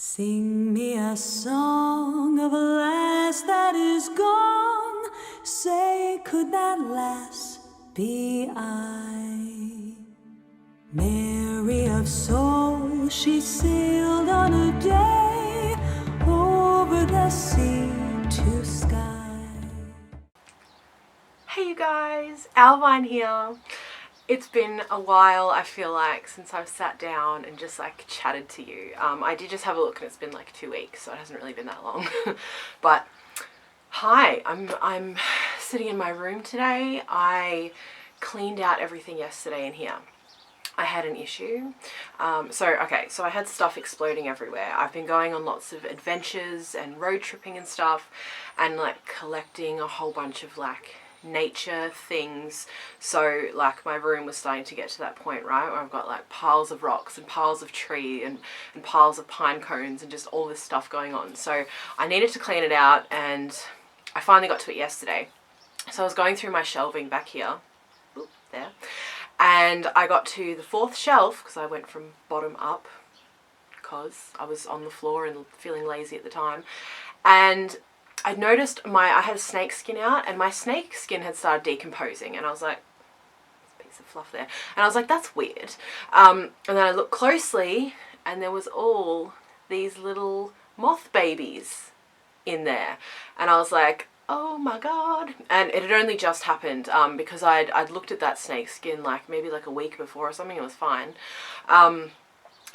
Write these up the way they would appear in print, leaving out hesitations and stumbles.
Sing me a song of a lass that is gone. Say, could that lass be I? Mary of soul, she sailed on a day over the sea to sky. Hey you guys, Owlvine here. It's been a while, I feel like, since I've sat down and just like chatted to you. I did just have a look and it's been like 2 weeks, so it hasn't really been that long. But hi, I'm sitting in my room today. I cleaned out everything yesterday in here. I had an issue. So I had stuff exploding everywhere. I've been going on lots of adventures and road tripping and stuff, and like collecting a whole bunch of like nature things. So like my room was starting to get to that point, right, where I've got like piles of rocks and piles of tree and piles of pine cones and just all this stuff going on. So I needed to clean it out, and I finally got to it yesterday. So I was going through my shelving back here, there, and I got to the 4th shelf because I went from bottom up because I was on the floor and feeling lazy at the time. And I noticed I had a snake skin out, and my snake skin had started decomposing, and I was like, there's a piece of fluff there, and I was like, that's weird. And then I looked closely, and there was all these little moth babies in there, and I was like, oh my god. And it had only just happened because I'd looked at that snake skin like maybe like a week before or something. It was fine.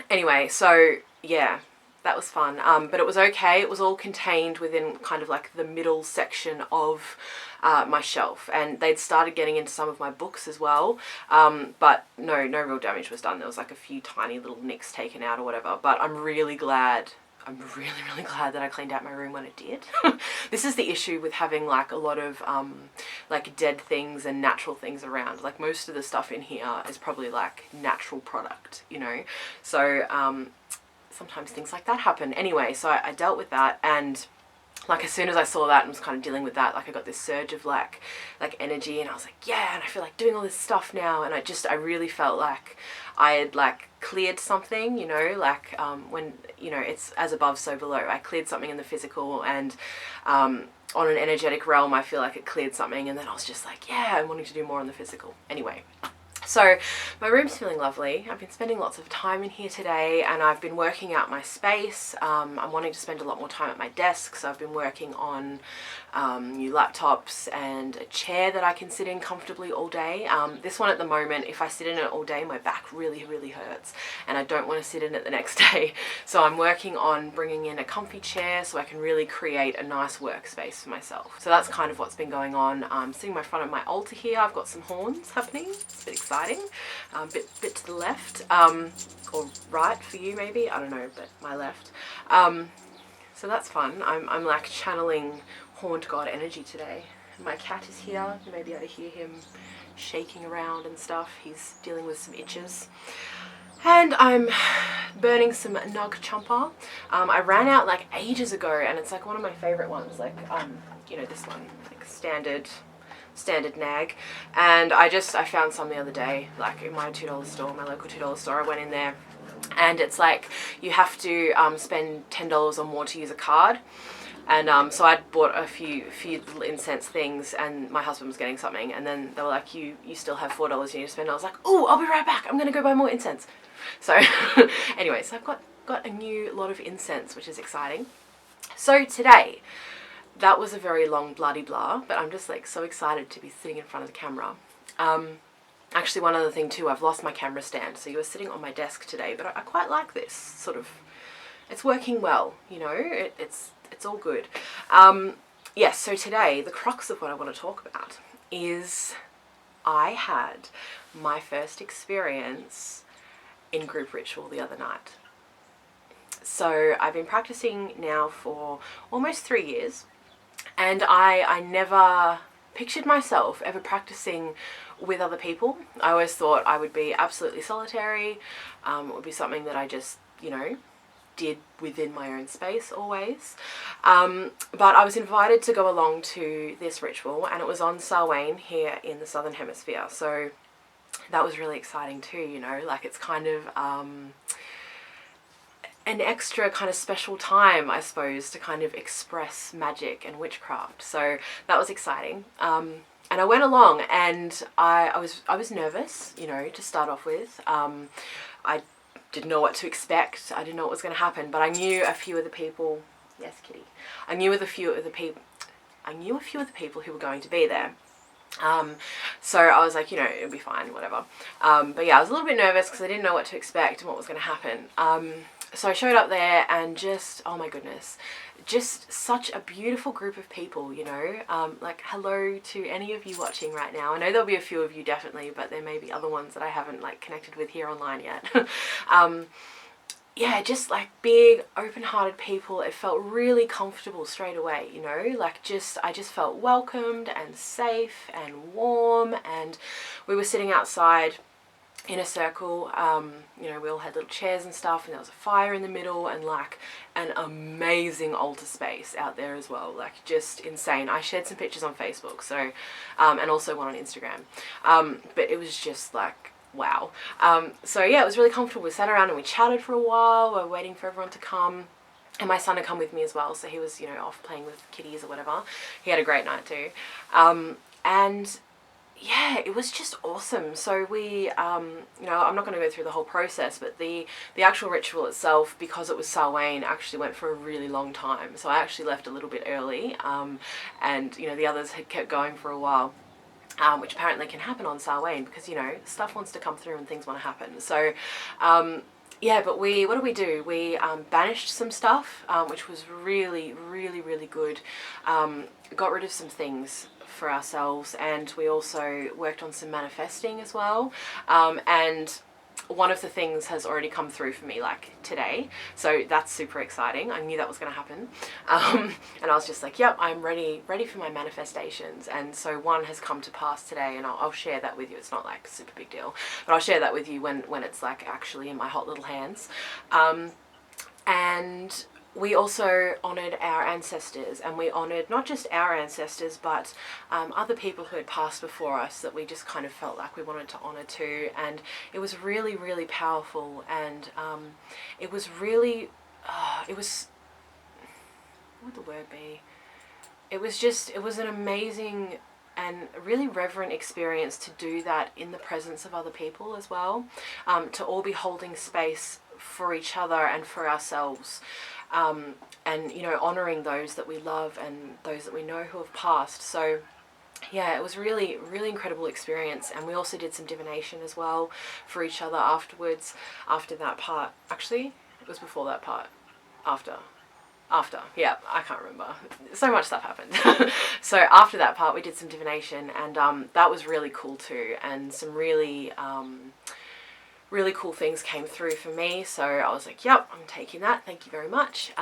Anyway, so yeah, that was fun, but it was okay. It was all contained within kind of like the middle section of my shelf, and they'd started getting into some of my books as well, but no real damage was done. There was like a few tiny little nicks taken out or whatever, but I'm really glad that I cleaned out my room when it did. This is the issue with having like a lot of like dead things and natural things around. Like most of the stuff in here is probably like natural product, you know, so sometimes things like that happen. Anyway, so I dealt with that, and like as soon as I saw that and was kind of dealing with that, like I got this surge of like energy, and I was like, yeah, and I feel like doing all this stuff now, and I really felt like I had like cleared something, you know, like when, you know, it's as above so below. I cleared something in the physical, and on an energetic realm I feel like it cleared something, and then I was just like, yeah, I'm wanting to do more on the physical. Anyway, so my room's feeling lovely. I've been spending lots of time in here today, and I've been working out my space. I'm wanting to spend a lot more time at my desk, so I've been working on new laptops and a chair that I can sit in comfortably all day. This one at the moment, if I sit in it all day, my back really hurts, and I don't want to sit in it the next day. So I'm working on bringing in a comfy chair so I can really create a nice workspace for myself. So that's kind of what's been going on. I'm sitting in front of my altar here. I've got some horns happening. It's a bit exciting. Bit to the left, or right for you maybe, I don't know, but my left. So that's fun. I'm like channeling horned god energy today. My cat is here. You may be able to hear him shaking around and stuff. He's dealing with some itches. And I'm burning some Nug Chumper. I ran out like ages ago, and it's like one of my favorite ones, like you know, this one, like standard nag, and I found some the other day, like in my $2 store, my local $2 store. I went in there, and it's like you have to spend $10 or more to use a card, and so I bought a few little incense things, and my husband was getting something, and then they were like, you still have $4 you need to spend. I was like, oh, I'll be right back, I'm gonna go buy more incense. So anyway, so I've got a new lot of incense, which is exciting. So today, that was a very long bloody blah, but I'm just like so excited to be sitting in front of the camera. Actually, one other thing too, I've lost my camera stand, so you were sitting on my desk today, but I quite like this sort of, it's working well, you know, it's all good. Yes, so today, the crux of what I want to talk about is I had my first experience in group ritual the other night. So I've been practicing now for almost 3 years. And I never pictured myself ever practicing with other people. I always thought I would be absolutely solitary. It would be something that I just, you know, did within my own space always. But I was invited to go along to this ritual, and it was on Samhain here in the Southern Hemisphere. So that was really exciting too, you know, like it's kind of an extra kind of special time, I suppose, to kind of express magic and witchcraft. So that was exciting. And I went along, and I was nervous, you know, to start off with. I didn't know what to expect. I didn't know what was going to happen, but I knew a few of the people. Yes, kitty. I knew a few of the people who were going to be there. So I was like, you know, it'll be fine, whatever. But yeah, I was a little bit nervous because I didn't know what to expect and what was going to happen. So I showed up there, and just, oh my goodness, just such a beautiful group of people, you know. Like, hello to any of you watching right now. I know there'll be a few of you definitely, but there may be other ones that I haven't like connected with here online yet. Yeah, just like big, open-hearted people. It felt really comfortable straight away, you know, like I just felt welcomed and safe and warm. And we were sitting outside in a circle, you know, we all had little chairs and stuff, and there was a fire in the middle, and like an amazing altar space out there as well, like just insane. I shared some pictures on Facebook, so, and also one on Instagram, but it was just like, wow. So yeah, it was really comfortable. We sat around and we chatted for a while. We were waiting for everyone to come, and my son had come with me as well, so he was, you know, off playing with kitties or whatever. He had a great night too. And yeah, it was just awesome. So we, you know, I'm not going to go through the whole process, but the actual ritual itself, because it was Samhain, actually went for a really long time. So I actually left a little bit early, and, you know, the others had kept going for a while. Which apparently can happen on Samhain, because, you know, stuff wants to come through and things want to happen. So, yeah, but what did we do? We banished some stuff, which was really, really, really good. Got rid of some things for ourselves, and we also worked on some manifesting as well. And one of the things has already come through for me, like today, so that's super exciting. I knew that was going to happen, and I was just like, yep, I'm ready for my manifestations. And so one has come to pass today, and I'll share that with you. It's not like a super big deal, but I'll share that with you when it's like actually in my hot little hands. And we also honoured our ancestors, and we honoured not just our ancestors, but other people who had passed before us that we just kind of felt like we wanted to honour too. And it was really, really powerful, and it was really, it was, what would the word be? It was an amazing and really reverent experience to do that in the presence of other people as well, to all be holding space for each other and for ourselves. And, you know, honouring those that we love and those that we know who have passed. So yeah, it was really, really incredible experience. And we also did some divination as well for each other afterwards, after that part. Actually, it was before that part. After, yeah, I can't remember. So much stuff happened. So after that part, we did some divination, and that was really cool too. And some really really cool things came through for me, so I was like, yep, I'm taking that, thank you very much.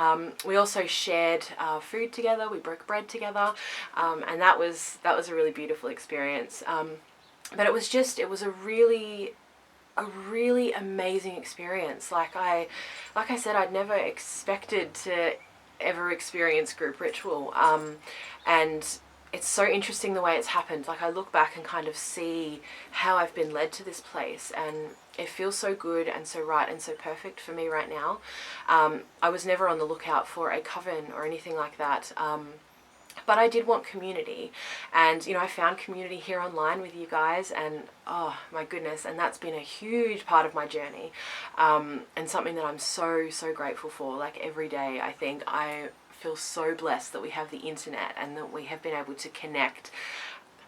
We also shared food together, we broke bread together, and that was a really beautiful experience. But it was a really amazing experience. Like I said, I'd never expected to ever experience group ritual, and it's so interesting the way it's happened. Like, I look back and kind of see how I've been led to this place, and it feels so good and so right and so perfect for me right now. I was never on the lookout for a coven or anything like that, but I did want community, and, you know, I found community here online with you guys, and oh my goodness, and that's been a huge part of my journey, and something that I'm so grateful for. Like, every day I think I feel so blessed that we have the internet and that we have been able to connect,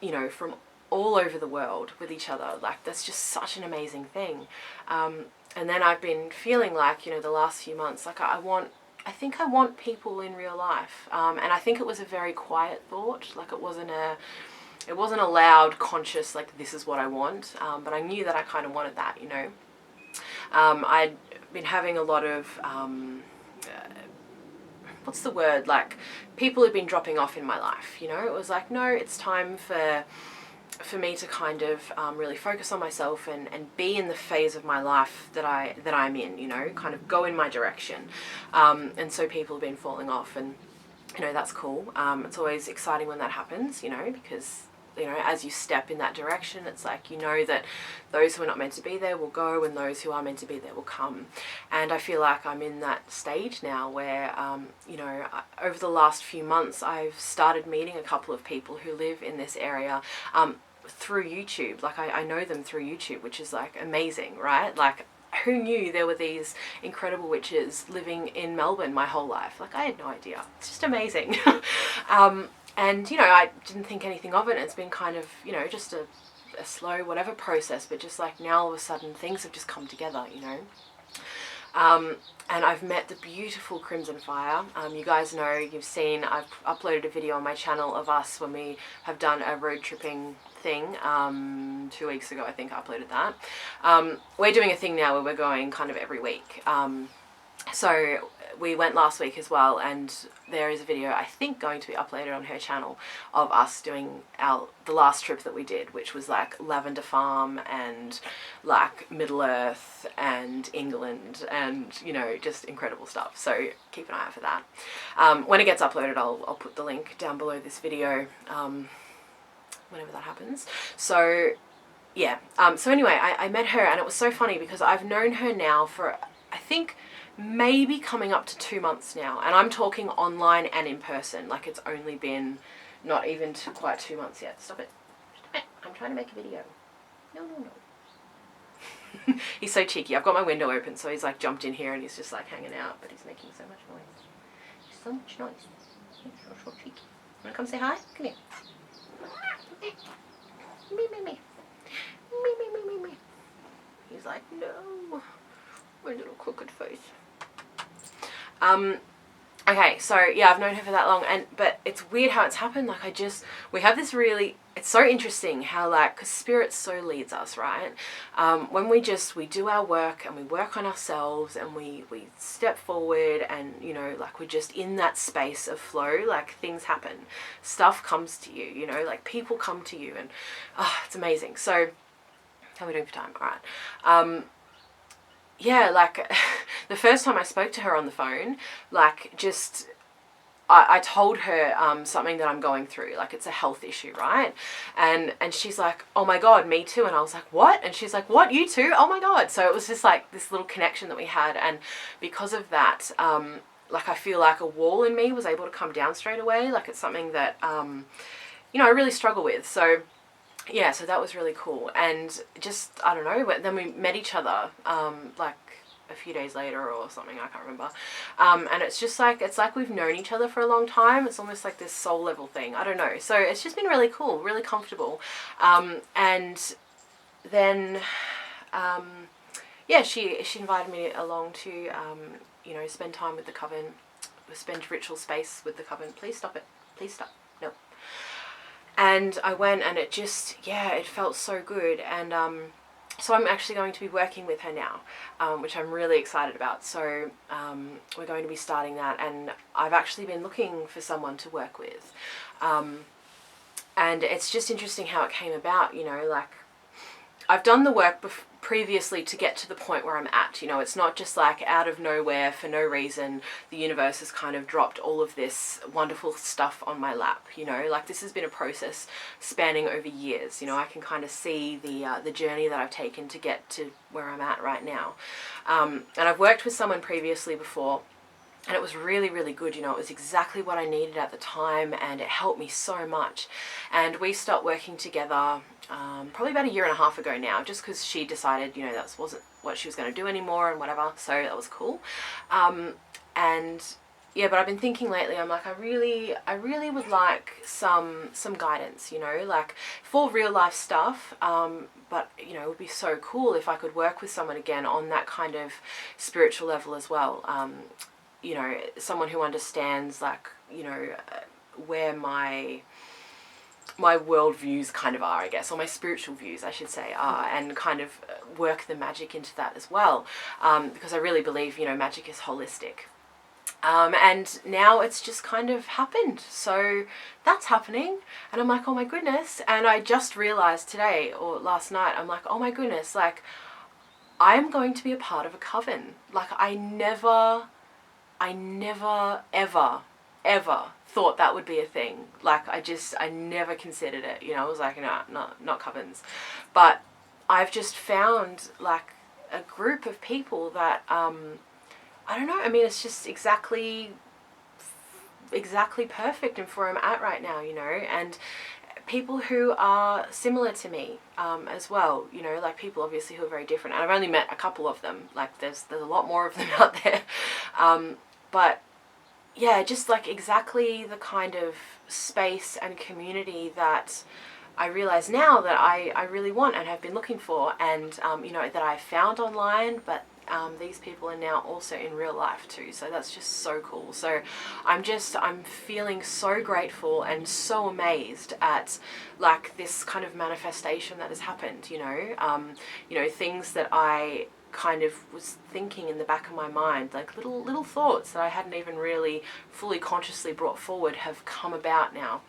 you know, from all over the world with each other. Like, that's just such an amazing thing. And then I've been feeling like, you know, the last few months, like I think I want people in real life, and I think it was a very quiet thought. Like, it wasn't a loud, conscious, like, this is what I want, but I knew that I kind of wanted that, you know. I'd been having a lot of what's the word, like, people had been dropping off in my life, you know. It was like, no, it's time for me to kind of really focus on myself and be in the phase of my life that I'm in, you know, kind of go in my direction. And so people have been falling off, and, you know, that's cool. It's always exciting when that happens, you know, because you know, as you step in that direction, it's like, you know that those who are not meant to be there will go, and those who are meant to be there will come. And I feel like I'm in that stage now where, you know, over the last few months, I've started meeting a couple of people who live in this area, through YouTube. Like I know them through YouTube, which is like amazing, right? Like, who knew there were these incredible witches living in Melbourne my whole life? Like, I had no idea. It's just amazing. And, you know, I didn't think anything of it. It's been kind of, you know, just a slow whatever process, but just like now all of a sudden things have just come together, you know. And I've met the beautiful Crimson Fire. You guys know, you've seen, I've uploaded a video on my channel of us when we have done a road tripping thing 2 weeks ago. I think I uploaded that. We're doing a thing now where we're going kind of every week. So we went last week as well, and there is a video I think going to be uploaded on her channel of us doing the last trip that we did, which was like Lavender Farm and like Middle Earth and England, and, you know, just incredible stuff. So keep an eye out for that. When it gets uploaded, I'll put the link down below this video, whenever that happens. So yeah, so anyway, I met her, and it was so funny because I've known her now for, I think, maybe coming up to 2 months now, and I'm talking online and in person. Like, it's only been not even quite 2 months yet. Stop it. Stop it. I'm trying to make a video. No, no, no. He's so cheeky. I've got my window open, so he's like jumped in here and he's just like hanging out, but he's making so much noise. So much noise. He's so cheeky. Wanna come say hi? Come here. Me, me, me. Me, me, me, me, me. He's like, no. My little crooked face. Okay, so yeah, I've known her for that long, but it's weird how it's happened. Like, we have this really, it's so interesting how, like, because spirit so leads us, right? When we do our work and we work on ourselves and we step forward and, you know, like, we're just in that space of flow, like, things happen. Stuff comes to you, you know, like, people come to you, and it's amazing. So how are we doing for time? All right. Yeah, like, the first time I spoke to her on the phone, like, just, I told her something that I'm going through, like, it's a health issue, right? And she's like, oh my God, me too. And I was like, what? And she's like, what, you too? Oh my God. So it was just like this little connection that we had, and because of that, like, I feel like a wall in me was able to come down straight away. Like, it's something that, you know, I really struggle with. So yeah, so that was really cool. And just, I don't know, but then we met each other, like a few days later or something, I can't remember. And it's just like, it's like we've known each other for a long time. It's almost like this soul level thing. I don't know. So it's just been really cool, really comfortable. And then, yeah, she invited me along to, you know, spend time with the Coven, spend ritual space with the Coven. Please stop it. Please stop. No. And I went, and it just, yeah, it felt so good. And so I'm actually going to be working with her now, which I'm really excited about. So we're going to be starting that, and I've actually been looking for someone to work with. And it's just interesting how it came about, you know, like, I've done the work previously to get to the point where I'm at, you know. It's not just like out of nowhere, for no reason, the universe has kind of dropped all of this wonderful stuff on my lap, you know. Like, this has been a process spanning over years, you know. I can kind of see the journey that I've taken to get to where I'm at right now. And I've worked with someone previously before, and it was really, really good, you know. It was exactly what I needed at the time, and it helped me so much. And we stopped working together probably about 1.5 years ago now, just because she decided, you know, that wasn't what she was going to do anymore and whatever. So that was cool. And yeah, but I've been thinking lately, I'm like, I really would like some guidance, you know, like, for real life stuff. But, you know, it would be so cool if I could work with someone again on that kind of spiritual level as well. You know, someone who understands, like, you know, where my world views kind of are, I guess, or my spiritual views, I should say, are, and kind of work the magic into that as well. Because I really believe, you know, magic is holistic. And now it's just kind of happened. So that's happening. And I'm like, oh my goodness. And I just realized today, or last night, I'm like, oh my goodness, like, I am going to be a part of a coven. Like, I never ever ever thought that would be a thing. Like, I never considered it, you know. I was like, no, not covens. But I've just found like a group of people that, I don't know, I mean, it's just exactly perfect and for where I'm at right now, you know, and people who are similar to me as well, you know, like people obviously who are very different, and I've only met a couple of them, like there's a lot more of them out there, but yeah, just like exactly the kind of space and community that I realize now that I really want and have been looking for, and you know, that I found online, but these people are now also in real life too, so that's just so cool. So I'm feeling so grateful and so amazed at like this kind of manifestation that has happened, you know, things that I kind of was thinking in the back of my mind, like little thoughts that I hadn't even really fully consciously brought forward, have come about now.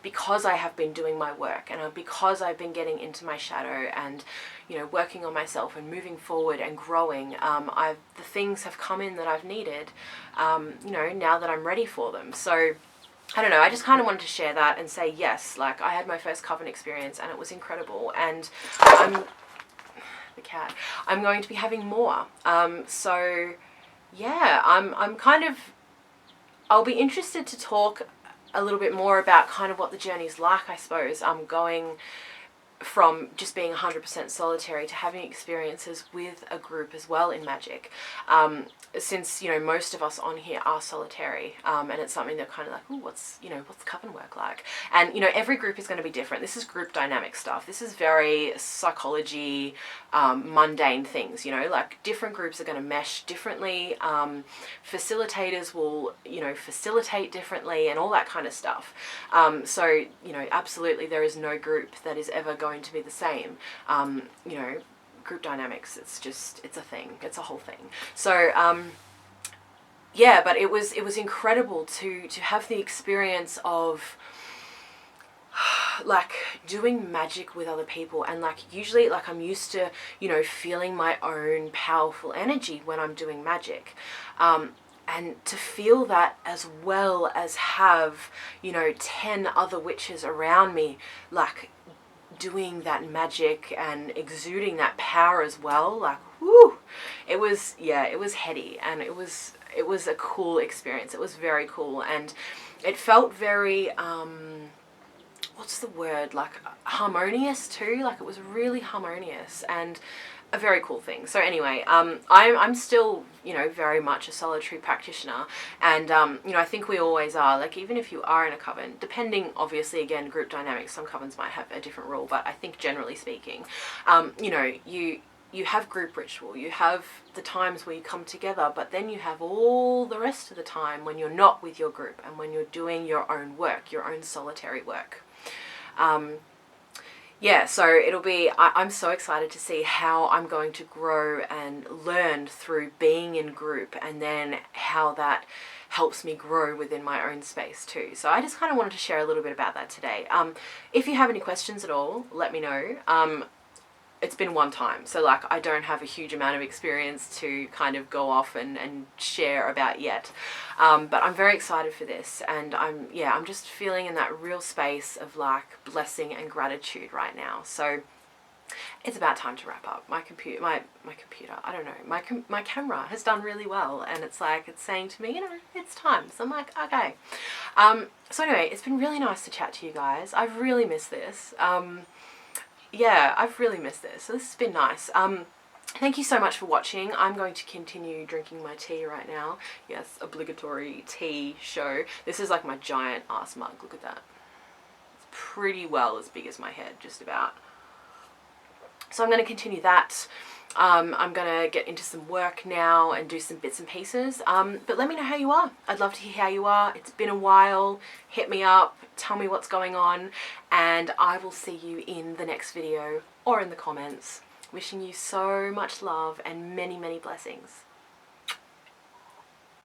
Because I have been doing my work, and because I've been getting into my shadow and, you know, working on myself and moving forward and growing, the things have come in that I've needed, you know, now that I'm ready for them. So I don't know, I just kind of wanted to share that and say, yes, like I had my first Coven experience and it was incredible, and I'm going to be having more. So yeah, I'm kind of, I'll be interested to talk a little bit more about kind of what the journey's like, I suppose. I'm going from just being 100% solitary to having experiences with a group as well in magic. Since, you know, most of us on here are solitary, and it's something that kind of like, ooh, what's Coven work like? And, you know, every group is going to be different. This is group dynamic stuff. This is very psychology, mundane things, you know, like different groups are going to mesh differently. Facilitators will, you know, facilitate differently and all that kind of stuff. So, you know, absolutely there is no group that is ever going to be the same. You know, group dynamics, it's a thing, it's a whole thing. So yeah, but it was incredible to have the experience of like doing magic with other people, and like usually like I'm used to, you know, feeling my own powerful energy when I'm doing magic, and to feel that as well as have, you know, 10 other witches around me like doing that magic and exuding that power as well, like whoo, it was heady, and it was a cool experience. It was very cool, and it felt very what's the word, like harmonious too. Like it was really harmonious and a very cool thing. So anyway, I'm still, you know, very much a solitary practitioner, and you know, I think we always are. Like even if you are in a coven, depending obviously again group dynamics, some covens might have a different rule, but I think generally speaking, you know, you have group ritual, you have the times where you come together, but then you have all the rest of the time when you're not with your group and when you're doing your own work, your own solitary work. Yeah, so it'll be, I'm so excited to see how I'm going to grow and learn through being in group, and then how that helps me grow within my own space too. So I just kind of wanted to share a little bit about that today. If you have any questions at all, let me know. It's been one time, so like I don't have a huge amount of experience to kind of go off and share about yet, but I'm very excited for this, and I'm just feeling in that real space of like blessing and gratitude right now. So it's about time to wrap up. My computer, I don't know, my camera has done really well, and it's like it's saying to me, you know, it's time. So I'm like, okay. So anyway, it's been really nice to chat to you guys. I've really missed this. Yeah, I've really missed this. So this has been nice. Thank you so much for watching. I'm going to continue drinking my tea right now. Yes, obligatory tea show. This is like my giant ass mug. Look at that. It's pretty well as big as my head, just about. So I'm going to continue that. I'm going to get into some work now and do some bits and pieces. But let me know how you are. I'd love to hear how you are. It's been a while. Hit me up. Tell me what's going on. And I will see you in the next video or in the comments. Wishing you so much love and many, many blessings.